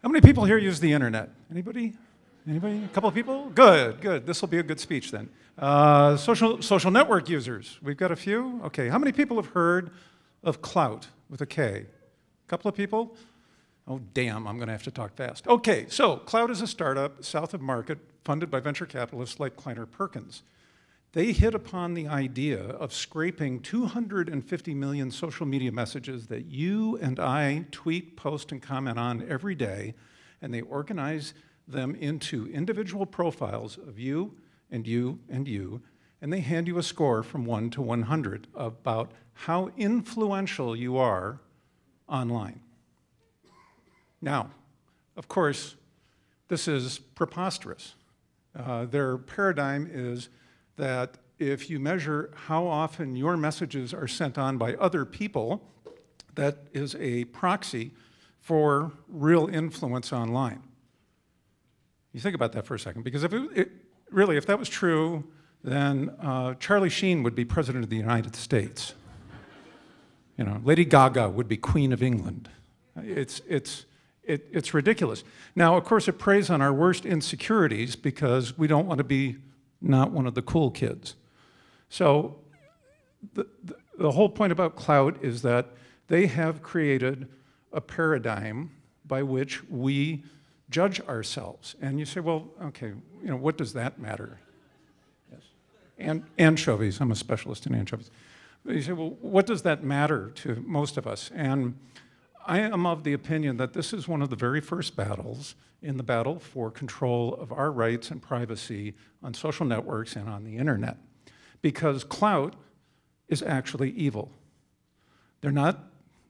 How many people here use the internet? Anybody? Anybody? A couple of people? Good, good. This will be a good speech then. Social network users. We've got a few. Okay. How many people have heard of Klout with a K? A couple of people? Oh, damn, I'm going to have to talk fast. Okay, so Klout is a startup south of Market funded by venture capitalists like Kleiner Perkins. They hit upon the idea of scraping 250 million social media messages that you and I tweet, post, and comment on every day, and they organize them into individual profiles of you and you and you, and they hand you a score from 1 to 100 about how influential you are online. Now, of course, this is preposterous. Their paradigm is that if you measure how often your messages are sent on by other people, that is a proxy for real influence online. You think about that for a second, because if really, if that was true, then Charlie Sheen would be president of the United States. You know, Lady Gaga would be Queen of England. It's ridiculous. Now, of course, it preys on our worst insecurities because we don't want to be not one of the cool kids. So the whole point about Klout is that they have created a paradigm by which we judge ourselves. And you say, well, okay, you know, what does that matter? Yes. And anchovies, I'm a specialist in anchovies. But you say, well, what does that matter to most of us? And I am of the opinion that this is one of the very first battles in the battle for control of our rights and privacy on social networks and on the internet. Because Klout is actually evil. They're not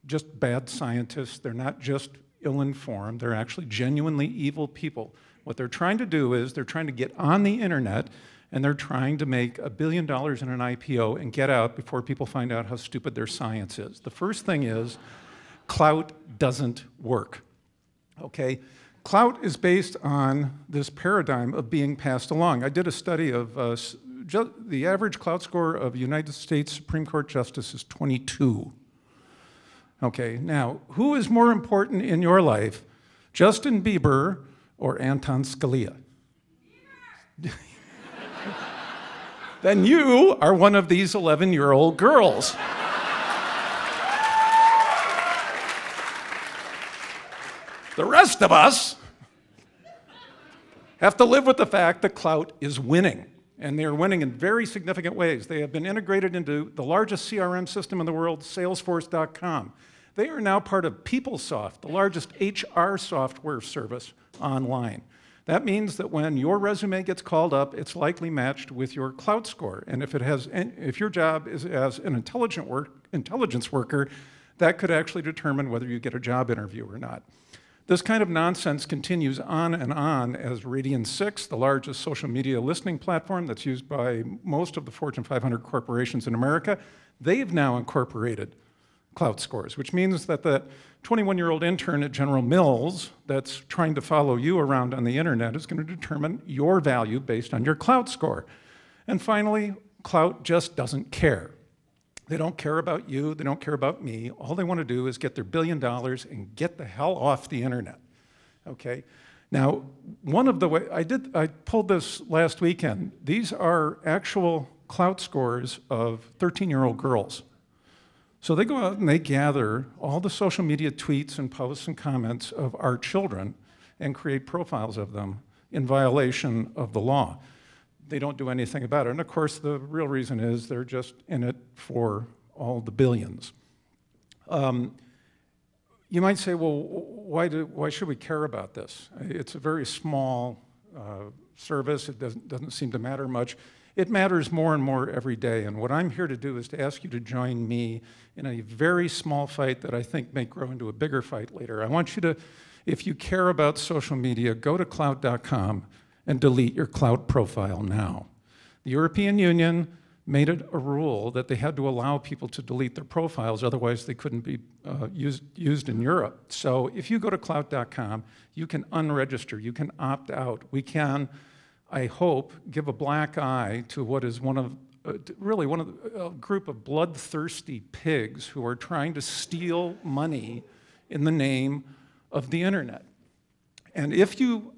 just bad scientists, they're not just ill-informed, they're actually genuinely evil people. What they're trying to do is they're trying to get on the internet and they're trying to make $1 billion in an IPO and get out before people find out how stupid their science is. The first thing is, Klout doesn't work, okay? Klout is based on this paradigm of being passed along. I did a study of the average Klout score of United States Supreme Court Justice is 22. Okay, now, who is more important in your life, Justin Bieber or Anton Scalia? Then you are one of these 11-year-old girls. The rest of us have to live with the fact that Klout is winning, and they are winning in very significant ways. They have been integrated into the largest CRM system in the world, Salesforce.com. They are now part of PeopleSoft, the largest HR software service online. That means that when your resume gets called up, it's likely matched with your Klout score. And if your job is as an intelligence worker, that could actually determine whether you get a job interview or not. This kind of nonsense continues on and on as Radian6, the largest social media listening platform that's used by most of the Fortune 500 corporations in America, they've now incorporated Klout scores, which means that the 21-year-old intern at General Mills that's trying to follow you around on the internet is going to determine your value based on your Klout score. And finally, Klout just doesn't care. They don't care about you, they don't care about me. All they want to do is get their $1 billion and get the hell off the internet, okay? Now, one of the ways, I pulled this last weekend. These are actual Klout scores of 13-year-old girls. So they go out and they gather all the social media tweets and posts and comments of our children and create profiles of them in violation of the law. They don't do anything about it. And of course, the real reason is they're just in it for all the billions. You might say, well, why should we care about this? It's a very small service. It doesn't seem to matter much. It matters more and more every day. And what I'm here to do is to ask you to join me in a very small fight that I think may grow into a bigger fight later. I want you to, if you care about social media, go to Klout.com and delete your Klout profile now. The European Union made it a rule that they had to allow people to delete their profiles, otherwise they couldn't be used in Europe. So if you go to Klout.com, you can unregister, you can opt out. We can, I hope, give a black eye to what is really one of a group of bloodthirsty pigs who are trying to steal money in the name of the internet. And if you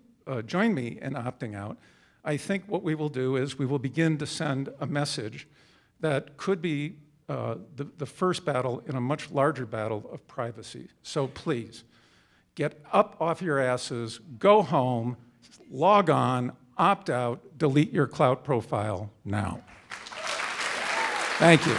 join me in opting out, I think what we will do is we will begin to send a message that could be the first battle in a much larger battle of privacy. So please, get up off your asses, go home, log on, opt out, delete your Klout profile now. Thank you.